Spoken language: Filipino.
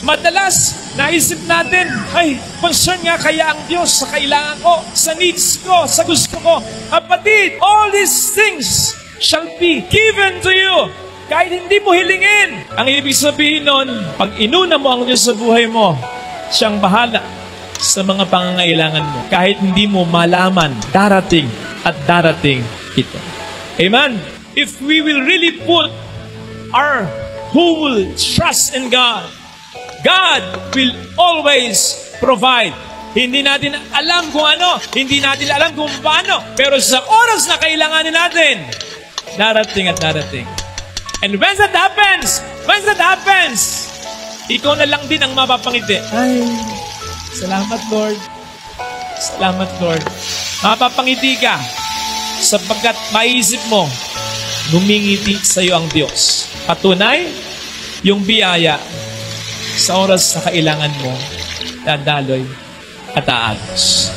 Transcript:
Madalas, naisip natin, ay, concern nga kaya ang Diyos sa kailangan ko, sa needs ko, sa gusto ko. Kapatid, all these things shall be given to you. Kahit hindi mo hilingin. Ang ibig sabihin nun, pag inuna mo ang Diyos sa buhay mo, siyang bahala sa mga pangangailangan mo. Kahit hindi mo malaman, darating at darating ito. Amen? If we will really put our whole trust in God, God will always provide. Hindi natin alam kung ano, hindi natin alam kung paano, pero sa oras na kailanganin natin, darating at darating. And when that happens, ikaw na lang din ang mapapangiti. Ay, salamat Lord. Salamat Lord. Mapapangiti ka sapagkat maisip mo, ngumingiti sa iyo ang Diyos. Patunay, yung biyaya sa oras sa kailangan mo, dadaloy at aagos.